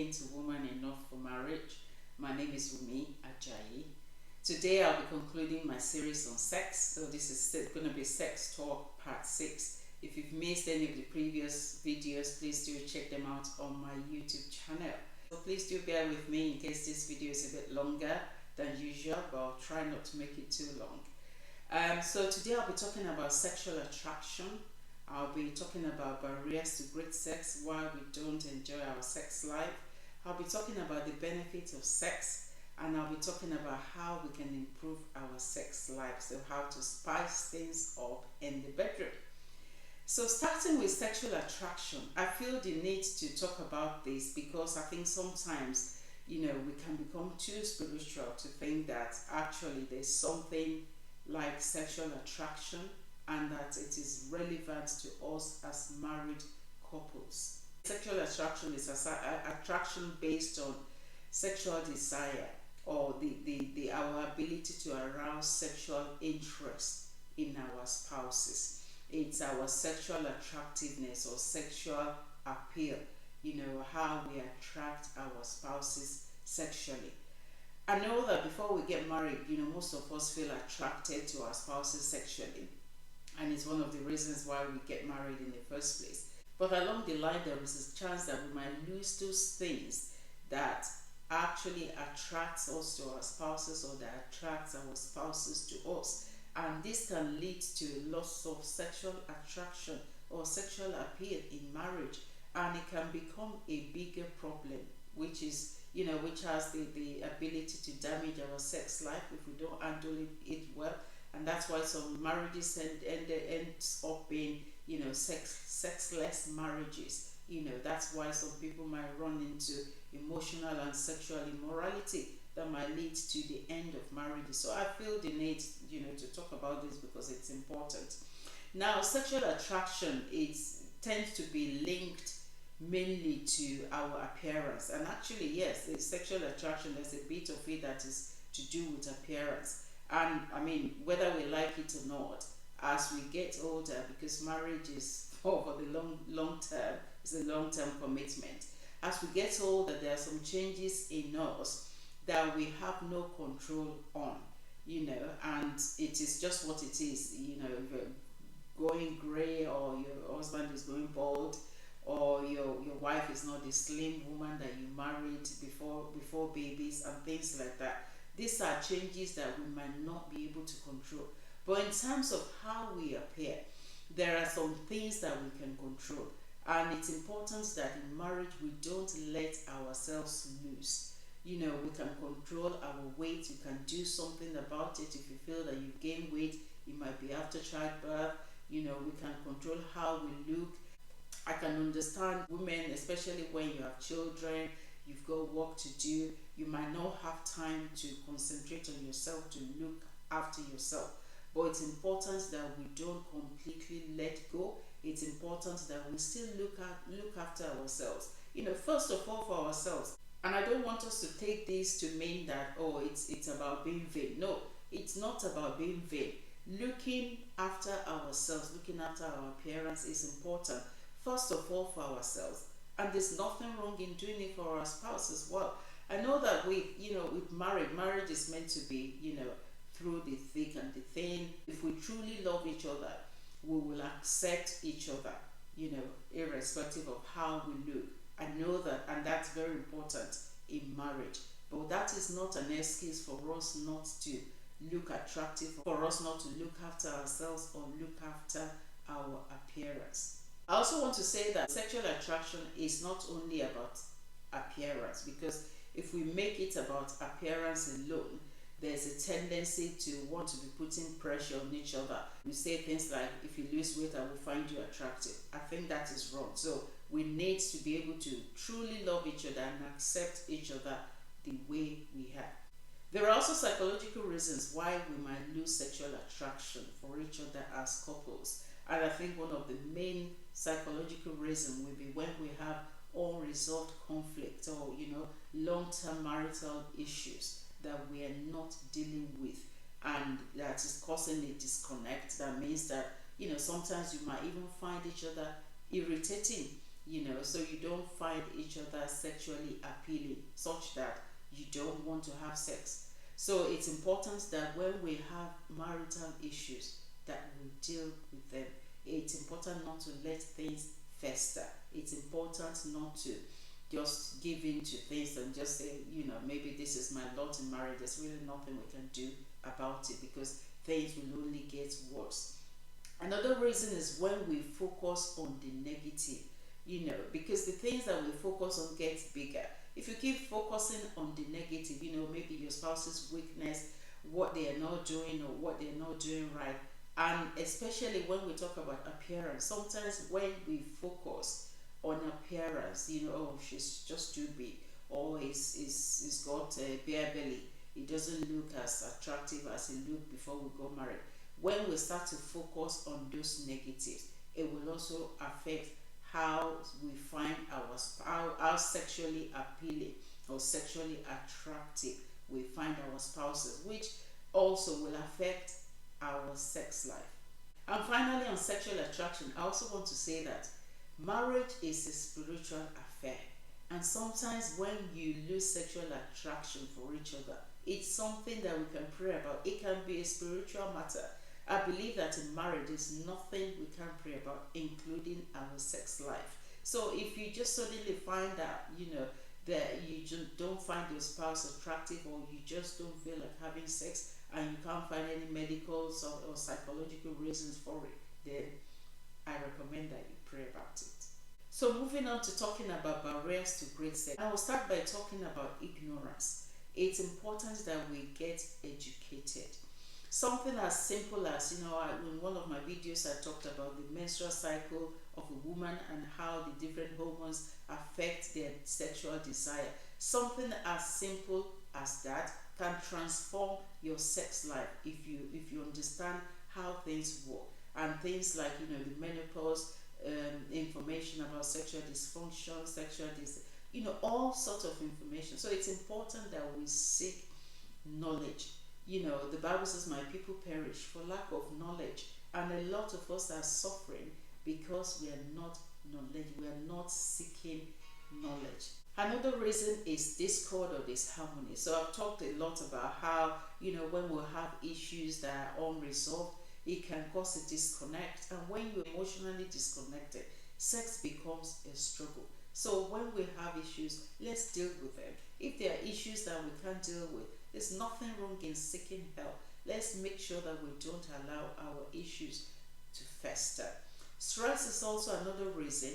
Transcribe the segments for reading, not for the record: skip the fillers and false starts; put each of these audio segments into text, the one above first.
Talking to Woman Enough for Marriage. My name is Wumi Ajayi. Today I'll be concluding my series on sex. So this is going to be Sex Talk Part 6. If you've missed any of the previous videos, please do check them out on my YouTube channel. So please do bear with me in case this video is a bit longer than usual, but I'll try not to make it too long. So today I'll be talking about sexual attraction. I'll be talking about barriers to great sex, why we don't enjoy our sex life. I'll be talking about the benefits of sex, and I'll be talking about how we can improve our sex life, so how to spice things up in the bedroom. So starting with sexual attraction, I feel the need to talk about this because I think sometimes, we can become too spiritual to think that actually there's something like sexual attraction and that it is relevant to us as married couples. Sexual attraction is attraction based on sexual desire or our ability to arouse sexual interest in our spouses. It's our sexual attractiveness or sexual appeal, how we attract our spouses sexually. I know that before we get married, most of us feel attracted to our spouses sexually. And it's one of the reasons why we get married in the first place. But along the line, there is a chance that we might lose those things that actually attracts us to our spouses or that attracts our spouses to us. And this can lead to loss of sexual attraction or sexual appeal in marriage. And it can become a bigger problem, which is, which has the ability to damage our sex life if we don't handle it well. And that's why some marriages ends up being, sexless marriages. That's why some people might run into emotional and sexual immorality that might lead to the end of marriages. So I feel the need, to talk about this because it's important. Now, sexual attraction tends to be linked mainly to our appearance. And actually, yes, the sexual attraction, there's a bit of it that is to do with appearance. And I mean, whether we like it or not, as we get older, because marriage is for the long term, it's a long-term commitment. As we get older, there are some changes in us that we have no control on, and it is just what it is. If you're going grey, or your husband is going bald, or your wife is not the slim woman that you married before babies and things like that. These are changes that we might not be able to control. But in terms of how we appear, there are some things that we can control. And it's important that in marriage we don't let ourselves loose. We can control our weight. You can do something about it. If you feel that you've gained weight, it might be after childbirth. We can control how we look. I can understand women, especially when you have children, you've got work to do, you might not have time to concentrate on yourself, to look after yourself. But it's important that we don't completely let go. It's important that we still look after ourselves. First of all for ourselves. And I don't want us to take this to mean that, it's about being vain. No, it's not about being vain. Looking after ourselves, looking after our appearance is important. First of all for ourselves. And there's nothing wrong in doing it for our spouse as well. I know that with marriage is meant to be, through the thick and the thin. If we truly love each other, we will accept each other, irrespective of how we look. I know that, and that's very important in marriage. But that is not an excuse for us not to look attractive, for us not to look after ourselves or look after our appearance. I also want to say that sexual attraction is not only about appearance, because if we make it about appearance alone, there's a tendency to want to be putting pressure on each other. We say things like, if you lose weight, I will find you attractive. I think that is wrong. So we need to be able to truly love each other and accept each other the way we are. There are also psychological reasons why we might lose sexual attraction for each other as couples. And I think one of the main psychological reasons will be when we have unresolved conflict or, long-term marital issues that we are not dealing with, and that is causing a disconnect. That means that, sometimes you might even find each other irritating so you don't find each other sexually appealing such that you don't want to have sex. So it's important that when we have marital issues, that we deal with them. It's important not to let things fester. It's important not to just give in to things and just say, maybe this is my lot in marriage. There's really nothing we can do about it, because things will only get worse. Another reason is when we focus on the negative, because the things that we focus on gets bigger. If you keep focusing on the negative, maybe your spouse's weakness, what they are not doing or what they're not doing right, and especially when we talk about appearance, sometimes when we focus on appearance, oh, she's just too big, or he's got a bare belly, he doesn't look as attractive as he looked before we got married. When we start to focus on those negatives, it will also affect how we find how sexually appealing or sexually attractive we find our spouses, which also will affect our sex life. And finally, on sexual attraction, I also want to say that marriage is a spiritual affair. And sometimes when you lose sexual attraction for each other, it's something that we can pray about. It can be a spiritual matter. I believe that in marriage there's nothing we can pray about, including our sex life. So if you just suddenly find out, that you just don't find your spouse attractive, or you just don't feel like having sex, and you can't find any medical or psychological reasons for it, then I recommend that you pray about it. So moving on to talking about barriers to great sex, I will start by talking about ignorance. It's important that we get educated. Something as simple as, in one of my videos I talked about the menstrual cycle of a woman and how the different hormones affect their sexual desire. Something as simple as that can transform your sex life if you understand how things work. And things like, the menopause, information about sexual dysfunction, all sorts of information. So it's important that we seek knowledge. The Bible says, my people perish for lack of knowledge. And a lot of us are suffering because we are not knowledge, we are not seeking knowledge. Another reason is discord or disharmony. So I've talked a lot about how, when we have issues that are unresolved, it can cause a disconnect. And when you're emotionally disconnected, sex becomes a struggle. So when we have issues, let's deal with them. If there are issues that we can't deal with, there's nothing wrong in seeking help. Let's make sure that we don't allow our issues to fester. Stress is also another reason.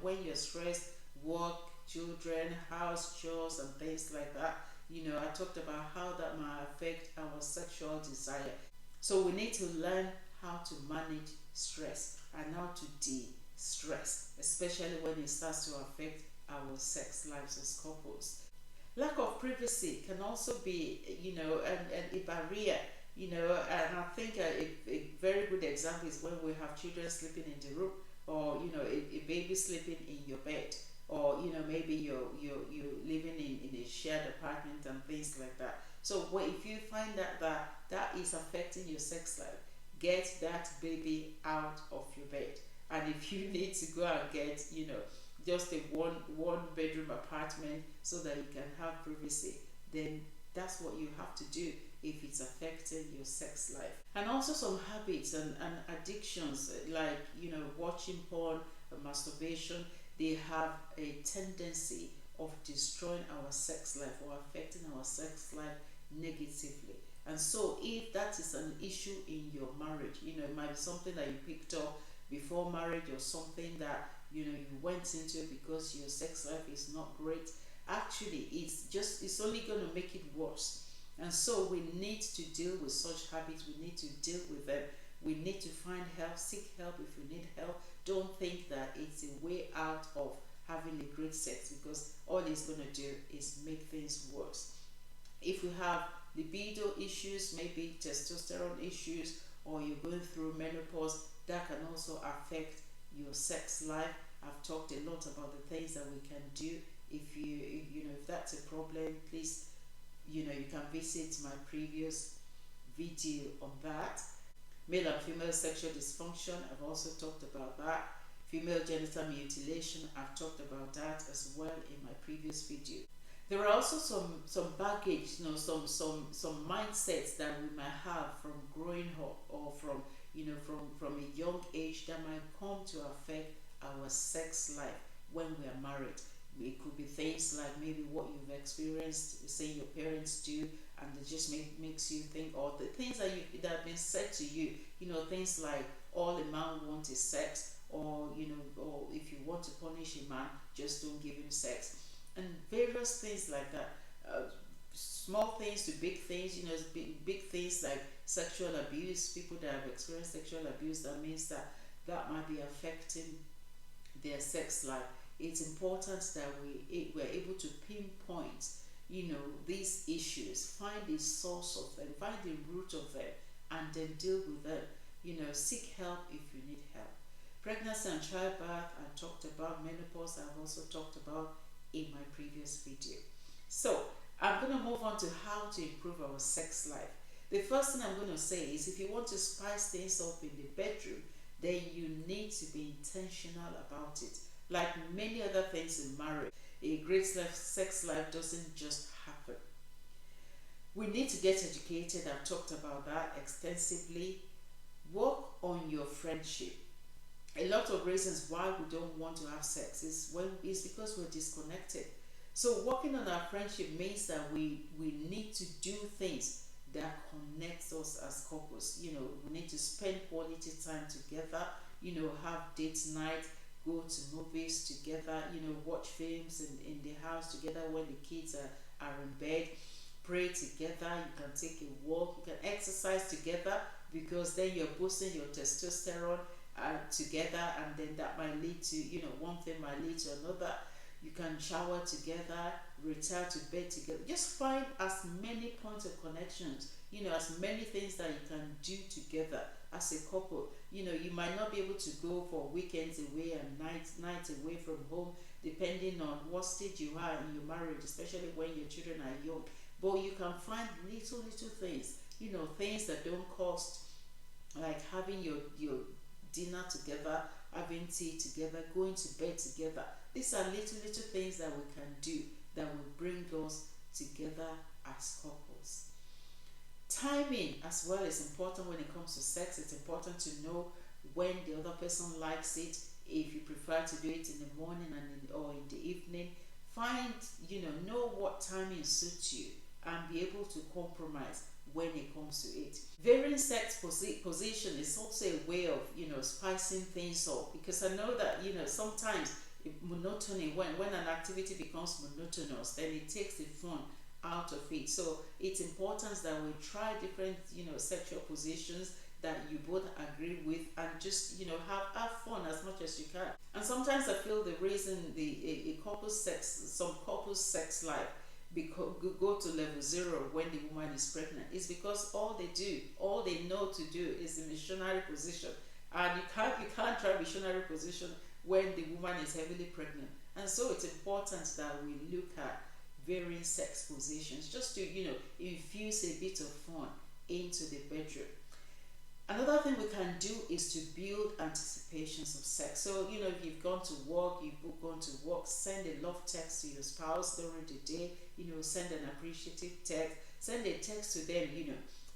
When you're stressed, work, children, house chores, and things like that, I talked about how that might affect our sexual desire. So we need to learn how to manage stress and how to de-stress, especially when it starts to affect our sex lives as couples. Lack of privacy can also be, a barrier, and I think a very good example is when we have children sleeping in the room, or, a baby sleeping in your bed, or, maybe you're living in a shared apartment and things like that. So if you find that is affecting your sex life, get that baby out of your bed. And if you need to go and get, just a one bedroom apartment so that you can have privacy, then that's what you have to do if it's affecting your sex life. And also some habits and addictions like, watching porn, masturbation, they have a tendency of destroying our sex life or affecting our sex life negatively. And so if that is an issue in your marriage, it might be something that you picked up before marriage, or something that you went into because your sex life is not great. Actually, it's only going to make it worse. And so we need to deal with such habits. We need to deal with them. We need to find help, seek help if you need help. Don't think that it's a way out of having a great sex, because all it's going to do is make things worse. If we have libido issues, maybe testosterone issues, or you're going through menopause, that can also affect your sex life. I've talked a lot about the things that we can do. If that's a problem, please, you can visit my previous video on that. Male and female sexual dysfunction, I've also talked about that. female genital mutilation. I've talked about that as well in my previous video. There are also some baggage, some mindsets that we might have from growing up, or from from a young age, that might come to affect our sex life when we are married. It could be things like maybe what you've experienced, say your parents do, and it just makes you think, or the things that have been said to you. Things like all a man wants is sex, or or if you want to punish a man, just don't give him sex, and various things like that. Small things to big things, big things like sexual abuse. People that have experienced sexual abuse, that means that might be affecting their sex life. It's important that we're able to pinpoint, these issues, find the source of them, find the root of them, and then deal with them. Seek help if you need help. Pregnancy and childbirth, I talked about. Menopause, I've also talked about in my previous video. So I'm going to move on to how to improve our sex life. The first thing I'm going to say is, if you want to spice things up in the bedroom, then you need to be intentional about it. Like many other things in marriage, a great sex life doesn't just happen. We need to get educated. I've talked about that extensively. Work on your friendship. A lot of reasons why we don't want to have sex is because we're disconnected. So working on our friendship means that we need to do things that connects us as couples. We need to spend quality time together, have date night, go to movies together, watch films in the house together when the kids are in bed, pray together, you can take a walk, you can exercise together, because then you're boosting your testosterone together, and then that might lead to, one thing might lead to another. You can shower together, retire to bed together. Just find as many points of connections, as many things that you can do together as a couple. You might not be able to go for weekends away and nights away from home, depending on what stage you are in your marriage, especially when your children are young. But you can find little things, things that don't cost, like having your dinner together, having tea together, going to bed together. These are little things that we can do that will bring us together as couples. Timing as well is important when it comes to sex. It's important to know when the other person likes it. If you prefer to do it in the morning or in the evening, find, know what timing suits you, and be able to compromise when it comes to it. Varying sex position is also a way of, spicing things up, because I know that, sometimes monotony, when an activity becomes monotonous, then it takes the fun out of it. So it's important that we try different, sexual positions that you both agree with, and just, have fun as much as you can. And sometimes I feel the reason some couples sex life go to level 0 when the woman is pregnant is because all they know to do is the missionary position, and you can't try missionary position when the woman is heavily pregnant. And so it's important that we look at varying sex positions, just to infuse a bit of fun into the bedroom. Another thing we can do is to build anticipations of sex. So, if you've gone to work, send a love text to your spouse during the day, send an appreciative text, send a text to them,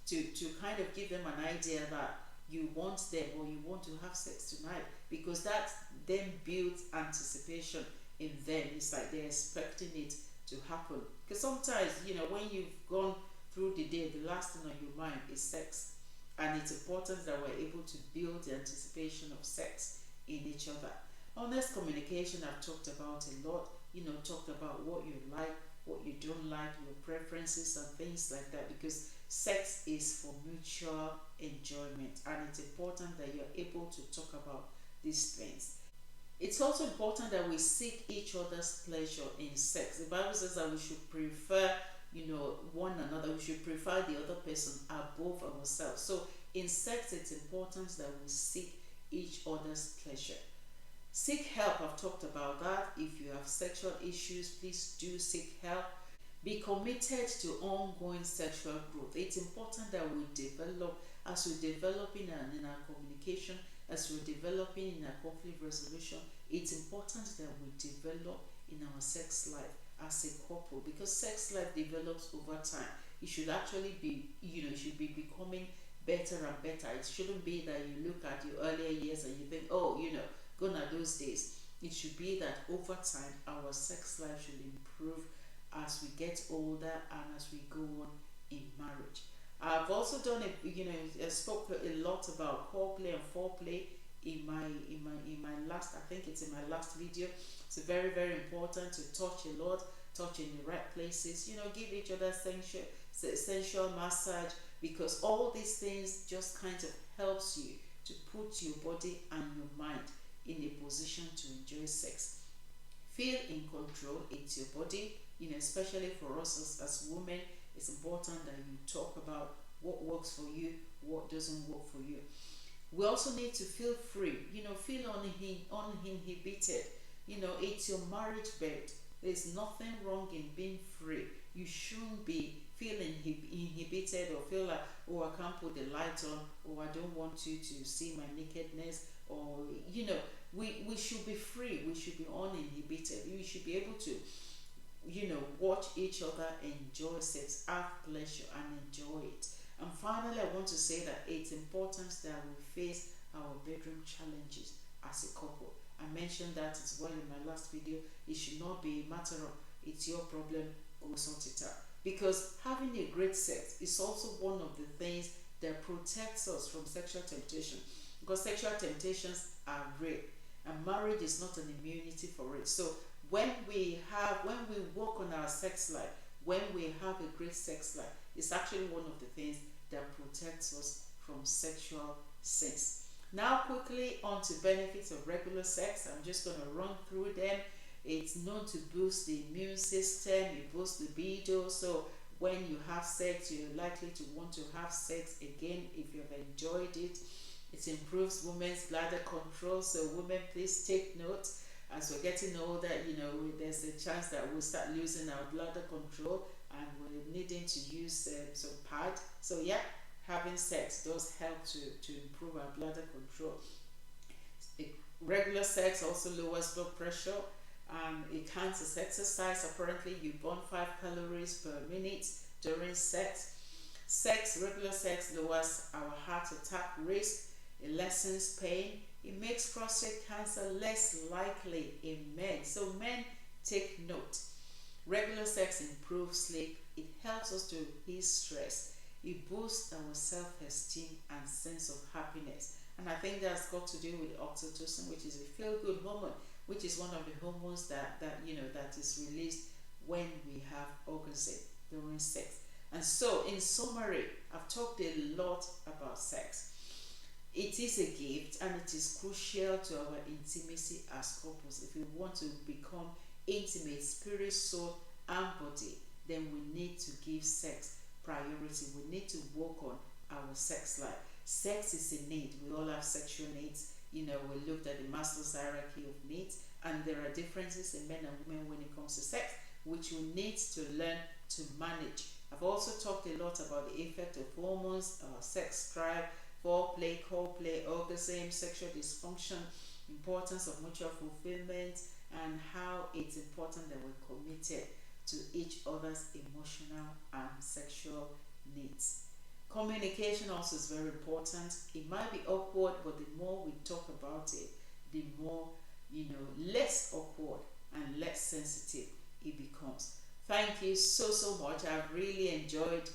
to kind of give them an idea that you want them, or you want to have sex tonight, because that then builds anticipation in them. It's like they're expecting it to happen. Because sometimes, when you've gone through the day, the last thing on your mind is sex. And it's important that we're able to build the anticipation of sex in each other. Honest communication, I've talked about a lot. Talked about what you like, what you don't like, your preferences and things like that, because sex is for mutual enjoyment, and it's important that you're able to talk about these things. It's also important that we seek each other's pleasure in sex. The Bible says that we should prefer one another. We should prefer the other person above ourselves. So in sex, it's important that we seek each other's pleasure. Seek help. I've talked about that. If you have sexual issues, please do seek help. Be committed to ongoing sexual growth. It's important that we develop, as we develop in our communication, as we're developing in our conflict resolution, it's important that we develop in our sex life as a couple, because sex life develops over time. It should actually be, it should be becoming better and better. It shouldn't be that you look at your earlier years and you think, oh, gone are those days. It should be that over time our sex life should improve as we get older and as we go on in marriage. I've also done I spoke a lot about core play and foreplay in my last, I think it's in my last video. It's very, very important to touch a lot, touch in the right places, give each other sensual massage, because all these things just kind of helps you to put your body and your mind in a position to enjoy sex. Feel in control. It's your body, especially for us as women. It's important that you talk about what works for you, what doesn't work for you. We also need to feel free, feel uninhibited. It's your marriage bed. There's nothing wrong in being free. You shouldn't be feeling inhibited or feel like, oh, I can't put the light on, or I don't want you to see my nakedness, or we should be free. We should be uninhibited. We should be able to watch each other enjoy sex, have pleasure and enjoy it. And finally, I want to say that it's important that we face our bedroom challenges as a couple. I mentioned that as well in my last video. It should not be a matter of it's your problem, go sort it out. Because having a great sex is also one of the things that protects us from sexual temptation. Because sexual temptations are real, and marriage is not an immunity for it. So when we work on our sex life, when we have a great sex life, it's actually one of the things that protects us from sexual sins. Now quickly on to benefits of regular sex. I'm just going to run through them. It's known to boost the immune system, it boosts libido. So when you have sex, you're likely to want to have sex again if you've enjoyed it. It improves women's bladder control. So women, please take note. As we're getting older, there's a chance that we'll start losing our bladder control and we're needing to use some pad. So yeah, having sex does help to improve our bladder control. Regular sex also lowers blood pressure. It counts as exercise. Apparently, you burn 5 calories per minute during sex. Regular sex lowers our heart attack risk. It lessens pain. It makes prostate cancer less likely in men. So men, take note. Regular sex improves sleep. It helps us to ease stress. It boosts our self-esteem and sense of happiness. And I think that's got to do with oxytocin, which is a feel-good hormone, which is one of the hormones that is released when we have orgasm during sex. And so, in summary, I've talked a lot about sex. It is a gift and it is crucial to our intimacy as couples. If we want to become intimate, spirit, soul, and body, then we need to give sex priority. We need to work on our sex life. Sex is a need. We all have sexual needs. We looked at the Maslow's hierarchy of needs, and there are differences in men and women when it comes to sex, which we need to learn to manage. I've also talked a lot about the effect of hormones, sex drive, foreplay, core-play, orgasm, sexual dysfunction, importance of mutual fulfillment, and how it's important that we're committed to each other's emotional and sexual needs. Communication also is very important. It might be awkward, but the more we talk about it, the more, less awkward and less sensitive it becomes. Thank you so much. I've really enjoyed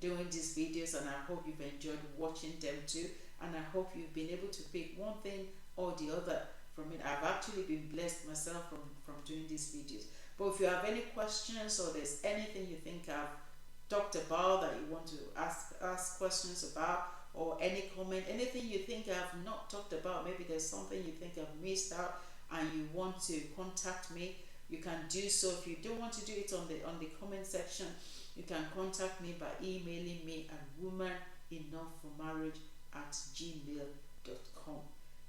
doing these videos, and I hope you've enjoyed watching them too, and I hope you've been able to pick one thing or the other from it. I've actually been blessed myself from doing these videos. But if you have any questions or there's anything you think I've talked about that you want to ask questions about, or any comment, anything you think I've not talked about, maybe there's something you think I've missed out and you want to contact me, you can do so. If you don't want to do it on the comment section, you can contact me by emailing me at womanenoughformarriage@gmail.com.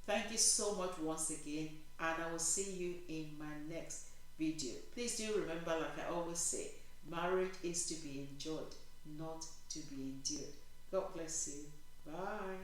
Thank you so much once again, and I will see you in my next video. Please do remember, like I always say, marriage is to be enjoyed, not to be endured. God bless you. Bye.